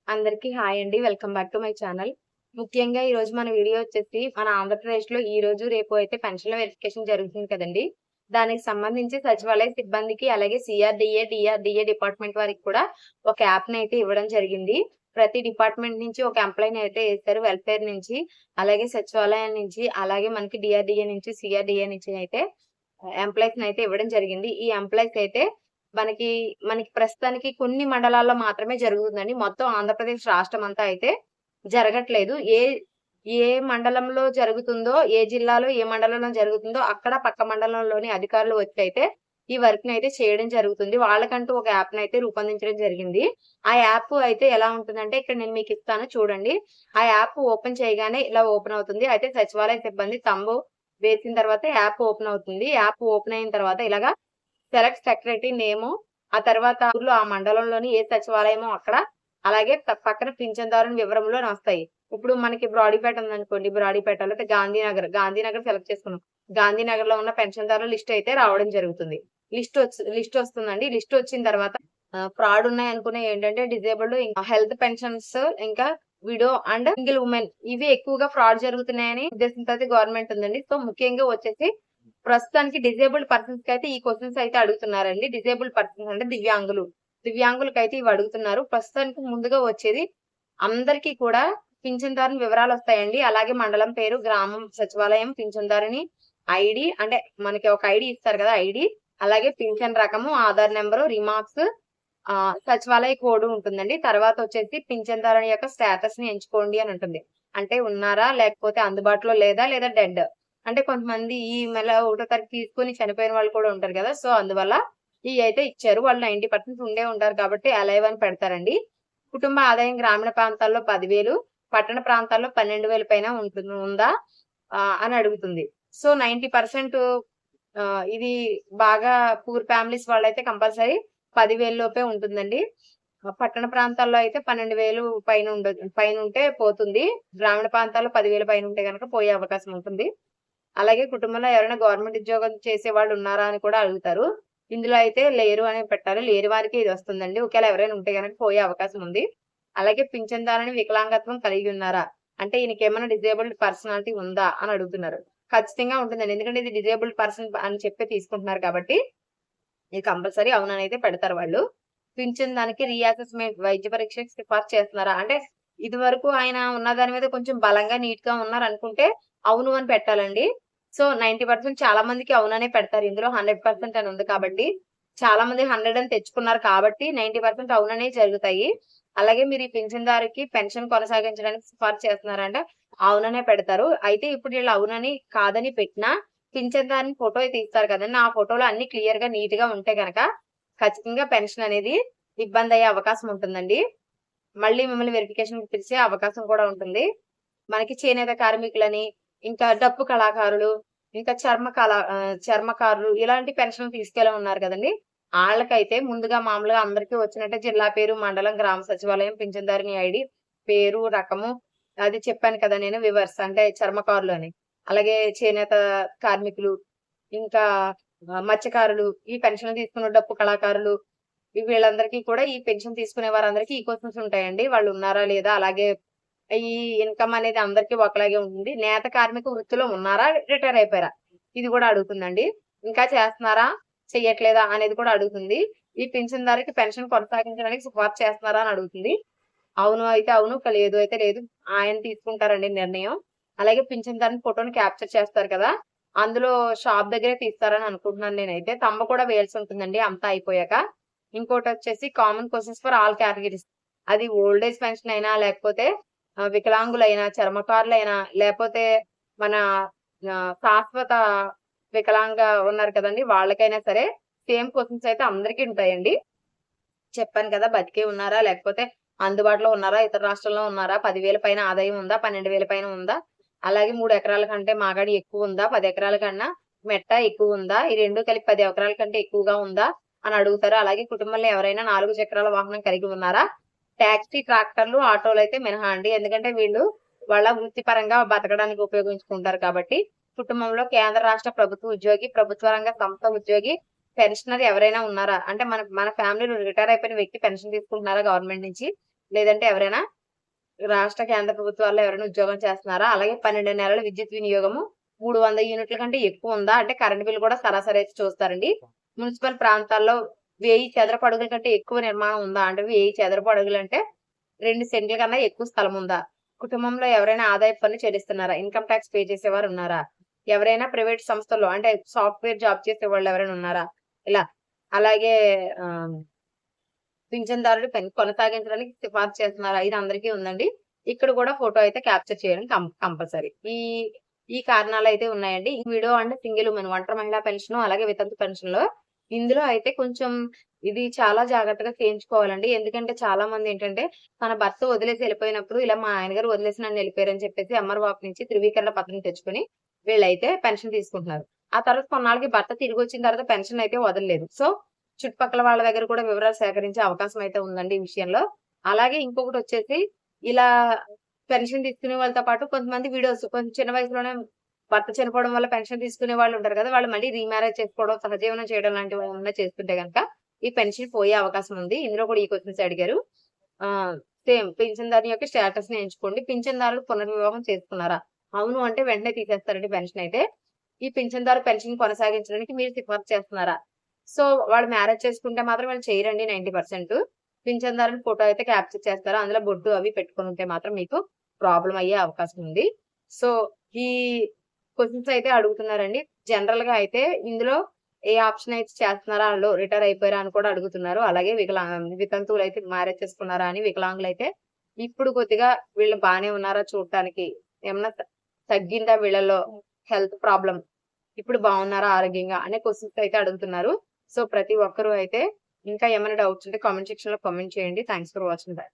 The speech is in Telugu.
అందరికీ హాయ్ అండి. Welcome back to my channel. ముఖ్యంగా ఈరోజు మన వీడియో వచ్చేసి మన ఆంధ్రప్రదేశ్‌లో ఈరోజు, రేపు అయితే పెన్షన్‌ల వెరిఫికేషన్ జరుగుతుంది కదండీ! దానికి సంబంధించి సచివాలయ సిబ్బందికి అలాగే సీఆర్‌డీఏ, డీఆర్‌డీఏ డిపార్ట్‌మెంట్ వారికి కూడా ఒక యాప్‌ని అయితే ఇవ్వడం జరిగింది. ప్రతి డిపార్ట్‌మెంట్ నుంచి ఒక ఎంప్లాయీని అయితే ఏశారు. వెల్ఫేర్ నుంచి, అలాగే సచివాలయం నుంచి, అలాగే మనకి డీఆర్‌డీఏ నుంచి, సీఆర్‌డీఏ నుంచి అయితే ఎంప్లాయీస్‌ని అయితే ఇవ్వడం జరిగింది. ఈ ఎంప్లాయీస్ అయితే మనకి, మనకి ప్రస్తుతానికి కొన్ని మండలాల్లో మాత్రమే జరుగుతుందండి. మొత్తం ఆంధ్రప్రదేశ్ రాష్ట్రం అంతా అయితే జరగట్లేదు. ఏ మండలంలో జరుగుతుందో, ఏ జిల్లాలో, ఏ మండలంలో జరుగుతుందో అక్కడ పక్క మండలంలోని అధికారులు వచ్చి అయితే ఈ వర్క్‌నయితే చేయడం జరుగుతుంది. వాళ్ళకంటూ ఒక యాప్‌నయితే రూపొందించడం జరిగింది. ఆ యాప్ అయితే ఎలా ఉంటుందంటే ఇక్కడ నేను మీకిస్తాను చూడండి. ఆ యాప్ ఓపెన్ చేయగానే ఇలా ఓపెన్ అవుతుంది. అయితే సచివాలయ సిబ్బంది థంబ్ వేసిన తర్వాత యాప్ ఓపెన్ అవుతుంది. యాప్ ఓపెన్ అయిన తర్వాత ఇలాగా సెలెక్ట్ సెక్రటరీ నేము, ఆ తర్వాత ఊర్లో ఆ మండలంలోని ఏ సచివాలయమో అక్కడ, అలాగే పక్కన పింఛన్దారుని వివరములు అని వస్తాయి. ఇప్పుడు మనకి బ్రాడీపేట ఉందనుకోండి, బ్రాడీపేట లేకపోతే గాంధీనగర్ సెలెక్ట్ చేసుకున్నాం. గాంధీనగర్‌లో ఉన్న పెన్షన్దారుల లిస్ట్ అయితే రావడం జరుగుతుంది. లిస్ట్ వస్తుందండి. లిస్ట్ వచ్చిన తర్వాత ఫ్రాడ్ ఉన్నాయనుకున్నయి ఏంటంటే డిజేబుల్డ్, ఇంకా హెల్త్ పెన్షన్స్, ఇంకా విడో అండ్ సింగిల్ వుమెన్ ఇవి ఎక్కువగా ఫ్రాడ్ జరుగుతున్నాయని ఉద్దేశంతో అయితే గవర్నమెంట్ ఉందండి. సో ముఖ్యంగా వచ్చేసి ప్రస్తుతానికి డిజేబుల్డ్ పర్సన్స్ కి అయితే ఈ క్వశ్చన్స్ అయితే అడుగుతున్నారండి. డిజేబుల్డ్ పర్సన్స్ అంటే దివ్యాంగులకైతే ఇవి అడుగుతున్నారు. ప్రస్తుతానికి ముందుగా వచ్చేది అందరికీ కూడా పింఛన్దారుని వివరాలు వస్తాయండి. అలాగే మండలం పేరు, గ్రామం, సచివాలయం, పింఛన్దారుని ఐడి, అంటే మనకి ఒక ఐడి ఇస్తారు కదా ఐడి, అలాగే పింఛన్ రకము, ఆధార్ నెంబరు, రిమార్క్స్, సచివాలయ కోడ్ ఉంటుందండి. తర్వాత వచ్చేసి పింఛన్దారుని యొక్క స్టేటస్ ని ఎంచుకోండి అని ఉంటుంది. అంటే ఉన్నారా, లేకపోతే అందుబాటులో లేదా, లేదా డెడ్. అంటే కొంతమంది ఈ నెల 1వ తారీఖు తీసుకొని చనిపోయిన వాళ్ళు కూడా ఉంటారు కదా! సో అందువల్ల ఇయి అయితే ఇచ్చారు. వాళ్ళు 90% ఉండే ఉంటారు కాబట్టి అలైవ్ అని పెడతారండి. కుటుంబ ఆదాయం గ్రామీణ ప్రాంతాల్లో 10,000, పట్టణ ప్రాంతాల్లో 12,000 పైన ఉందా అని అడుగుతుంది. సో 90% ఇది బాగా పూర్ ఫ్యామిలీస్ వాళ్ళైతే కంపల్సరీ 10,000 లోపే ఉంటుందండి. పట్టణ ప్రాంతాల్లో అయితే 12,000 పైనుంటే పోతుంది. గ్రామీణ ప్రాంతాల్లో 10,000 పైనుంటే గనక పోయే అవకాశం ఉంటుంది. అలాగే కుటుంబంలో ఎవరైనా గవర్నమెంట్ ఉద్యోగం చేసేవాళ్ళు ఉన్నారా అని కూడా అడుగుతారు. ఇందులో అయితే లేరు అని పెట్టాలి. లేని వారికి ఇది వస్తుందండి. ఒకవేళ ఎవరైనా ఉంటే గనక పోయే అవకాశం ఉంది. అలాగే పింఛన్దారుని వికలాంగత్వం కలిగి ఉన్నారా? అంటే ఈయనకేమైనా డిజేబుల్డ్ పర్సనాలిటీ ఉందా అని అడుగుతున్నారు. ఖచ్చితంగా ఉంటుందండి. ఎందుకంటే ఇది డిజేబుల్డ్ పర్సన్ అని చెప్పి తీసుకుంటున్నారు కాబట్టి ఇది కంపల్సరీ అవుననైతే పెడతారు వాళ్ళు. పింఛన్ దానికి రీఅసెస్‌మెంట్ వైద్య పరీక్షకి సిఫార్సు చేస్తున్నారా? అంటే ఇదివరకు ఆయన ఉన్న దాని మీద కొంచెం బలంగా, నీట్‌గా ఉన్నారనుకుంటే అవును అని పెట్టాలండి. సో 90% చాలా మందికి అవుననే పెడతారు. ఇందులో 100% అని ఉంది కాబట్టి, చాలా మంది 100 అని తెచ్చుకున్నారు కాబట్టి 90% అవుననే జరుగుతాయి. అలాగే మీరు ఈ పింఛన్దారుకి పెన్షన్ కొనసాగించడానికి సిఫార్సు చేస్తున్నారా అంటే అవుననే పెడతారు. అయితే ఇప్పుడు ఈళ్ళు అవునని, కాదని పెట్టినా పింఛన్దారుని ఫోటో తీస్తారు కదండీ! ఆ ఫోటోలో అన్ని క్లియర్‌గా, నీట్‌గా ఉంటే గనక ఖచ్చితంగా పెన్షన్ అనేది ఇబ్బందయ్యే అవకాశం ఉంటుందండి. మళ్ళీ మిమ్మల్ని వెరిఫికేషన్‌కి పిలిచే అవకాశం కూడా ఉంటుంది. మనకి చేనేత కార్మికులని, ఇంకా డప్పు కళాకారులు, ఇంకా చర్మకారులు ఇలాంటి పెన్షన్‌లు తీసుకెళ్ళి ఉన్నారు కదండీ! ఆళ్ళకైతే ముందుగా మామూలుగా అందరికీ వచ్చినట్టే జిల్లా పేరు, మండలం, గ్రామ సచివాలయం, పింఛన్దారుని ఐడి, పేరు, రకము అది చెప్పాను కదా నేను వివర్స్ అంటే చర్మకారులు అని. అలాగే చేనేత కార్మికులు, ఇంకా మత్స్యకారులు, ఈ పెన్షన్‌లు తీసుకున్న డప్పు కళాకారులు వీళ్ళందరికీ కూడా ఈ పెన్షన్ తీసుకునే వారందరికీ ఈ క్వెషన్స్ ఉంటాయండి. వాళ్ళు ఉన్నారా లేదా? అలాగే ఈ ఇన్‌కమ్ అనేది అందరికీ ఒకలాగే ఉంటుంది. నేత కార్మిక వృత్తిలో ఉన్నారా? రిటైర్ అయిపోయారా? ఇది కూడా అడుగుతుందండి. ఇంకా చేస్తున్నారా? చెయ్యట్లేదా? అనేది కూడా అడుగుతుంది. ఈ పింఛన్దారుకి పెన్షన్ కొనసాగించడానికి సిఫార్సు చేస్తున్నారా? అని అడుగుతుంది. అవును అయితే అవును, లేదు అయితే లేదు. ఆయన తీసుకుంటారండి నిర్ణయం. అలాగే పింఛన్దారుని ఫోటోని క్యాప్చర్ చేస్తారు కదా! అందులో షాప్ దగ్గరే తీస్తారని అనుకుంటున్నాను నేనైతే. తంబ కూడా వేయాల్సి ఉంటుందండి అంతా అయిపోయాక. ఇంకోటొచ్చేసి common questions for all categories. అది ఓల్డ్ ఏజ్ పెన్షన్ అయినా, లేకపోతే వికలాంగులైనా, చర్మకారులైనా, లేపోతే మన శాశ్వత వికలాంగ ఉన్నారు కదండీ! వాళ్ళకైనా సరే సేమ్ క్వెషన్స్ అయితే అందరికీ ఉంటాయండి. చెప్పాను కదా! బతికే ఉన్నారా? లేకపోతే అందుబాటులో ఉన్నారా? ఇతర రాష్ట్రంలో ఉన్నారా? 10,000 పైన ఆదాయం ఉందా? 12,000 పైన ఉందా? అలాగే 3 ఎకరాల కంటే మాగాడి ఎక్కువుందా? 10 ఎకరాల కన్నా మెట్ట ఎక్కువుందా? ఈ 2 కలిపి 10 ఎకరాల కంటే ఎక్కువగా ఉందా? అని అడుగుతారు. అలాగే కుటుంబంలో ఎవరైనా 4 చక్రాల వాహనం కలిగి ఉన్నారా? టాక్సీ, ట్రాక్టర్లు, ఆటోలైతే మినహా అండి. ఎందుకంటే వీళ్ళు వాళ్ళ వృత్తిపరంగా బతకడానికి ఉపయోగించుకుంటారు కాబట్టి, కుటుంబంలో కేంద్ర, రాష్ట్ర ప్రభుత్వ ఉద్యోగి, ప్రభుత్వ రంగ సంస్థ ఉద్యోగి, పెన్షనర్ ఎవరైనా ఉన్నారా? అంటే మన మన ఫ్యామిలీలో రిటైర్ అయిపోయిన వ్యక్తి పెన్షన్ తీసుకుంటున్నారా గవర్నమెంట్ నుంచి? లేదంటే ఎవరైనా రాష్ట్ర, కేంద్ర ప్రభుత్వాల్లో ఎవరైనా ఉద్యోగం చేస్తున్నారా? అలాగే 12 నెలల విద్యుత్ వినియోగము 300 యూనిట్ల కంటే ఎక్కువ ఉందా? అంటే కరెంట్ బిల్ కూడా సరాసరి అయితే చూస్తారండి. మున్సిపల్ ప్రాంతాల్లో 1000 చదరపు అడుగుల కంటే ఎక్కువ నిర్మాణం ఉందా? అంటే 1000 చదరపు అడుగులంటే 2 సెంట్ల కన్నా ఎక్కువ స్థలం ఉందా? కుటుంబంలో ఎవరైనా ఆదాయపు పన్ను చెల్లిస్తున్నారా? ఇన్‌కమ్ టాక్స్ పే చేసేవారు ఉన్నారా? ఎవరైనా ప్రైవేట్ సంస్థల్లో అంటే సాఫ్ట్‌వేర్ జాబ్ చేసేవాళ్ళు ఎవరైనా ఉన్నారా? ఇలా. అలాగే ఆహ్ పింఛన్దారుడు కొనసాగించడానికి సిఫార్సు చేస్తున్నారా? ఇది అందరికీ ఉందండి. ఇక్కడ కూడా ఫోటో అయితే క్యాప్చర్ చేయడం కంపల్సరీ. ఈ ఈ కారణాలైతే ఉన్నాయండి. ఈ వీడియో అంటే సింగిల్ ఉమెన్ ఒంటరి మహిళా పెన్షను, అలాగే వితంతు పెన్షన్‌లో ఇందులో అయితే కొంచెం ఇది చాలా జాగ్రత్తగా చేయించుకోవాలండి. ఎందుకంటే చాలా మందేంటంటే తన భర్త వదిలేసి ఎళ్ళిపోయినప్పుడు ఇలా మా ఆయన గారు వదిలేసి నన్నెళ్ళిపోయారని చెప్పేసి ఎంఆర్‌ఓ నుంచి ధృవీకరణ పత్రం తెచ్చుకొని వీళ్ళైతే పెన్షన్ తీసుకుంటున్నారు. ఆ తర్వాత కొన్నాళ్ళకి భర్త తిరిగొచ్చిన తర్వాత పెన్షన్ అయితే వదలలేదు. సో చుట్టుపక్కల వాళ్ళ దగ్గర కూడా వివరాలు సేకరించే అవకాశం అయితే ఉందండి ఈ విషయంలో. అలాగే ఇంకొకటొచ్చేసి ఇలా పెన్షన్ తీసుకునే వాళ్ళతో పాటు కొంతమంది విడోస్ కొంచెం చిన్న వయసులోనే భర్త చనిపోవడం వల్ల పెన్షన్ తీసుకునే వాళ్ళు ఉంటారు కదా! వాళ్ళు మళ్ళీ రీమ్యారేజ్ చేసుకోవడం, సహజీవనం చేయడం లాంటివి ఏమన్నా చేస్తుంటే గనక ఈ పెన్షన్ పోయే అవకాశం ఉంది. ఇందులో కూడా ఈ క్వెషన్స్ అడిగారు. ఆహ్, సేమ్ పింఛన్దారుని యొక్క స్టేటస్‌ని ఎంచుకోండి. పింఛన్దారులు పునర్వివాహం చేసుకున్నారా? అవును అంటే వెంటనే తీసేస్తారండి పెన్షన్ అయితే. ఈ పింఛన్దారు పెన్షన్ కొనసాగించడానికి మీరు సిఫార్సు చేస్తున్నారా? సో, వాళ్ళు మ్యారేజ్ చేసుకుంటే మాత్రం వాళ్ళు చేయరండి 90%. పింఛన్దారుని ఫోటో అయితే క్యాప్చర్ చేస్తారు. అందులో బొట్టు అవి పెట్టుకొనుంటే మాత్రం మీకు ప్రాబ్లమ్ అయ్యే అవకాశం ఉంది. సో, ఈ క్వెషన్స్ అయితే అడుగుతున్నారండి. జనరల్‌గా అయితే ఇందులో ఏ ఆప్షన్ అయితే చేస్తున్నారా? ఆళ్ళు రిటైర్ అయిపోయారా అని కూడా అడుగుతున్నారు. అలాగే వితంతువులైతే మ్యారేజ్ చేసుకున్నారా అని, వికలాంగులైతే ఇప్పుడు కొద్దిగా వీళ్ళు బానే ఉన్నారా చూడటానికి, ఏమన్నా తగ్గిందా వీళ్ళలో హెల్త్ ప్రాబ్లమ్, ఇప్పుడు బాగున్నారా ఆరోగ్యంగా అనే క్వెషన్స్ అయితే అడుగుతున్నారు. సో, ప్రతి ఒక్కరు అయితే ఇంకా ఏమైనా డౌట్స్ ఉంటే కామెంట్ సెక్షన్‌లో కామెంట్ చేయండి. Thanks for watching. బై.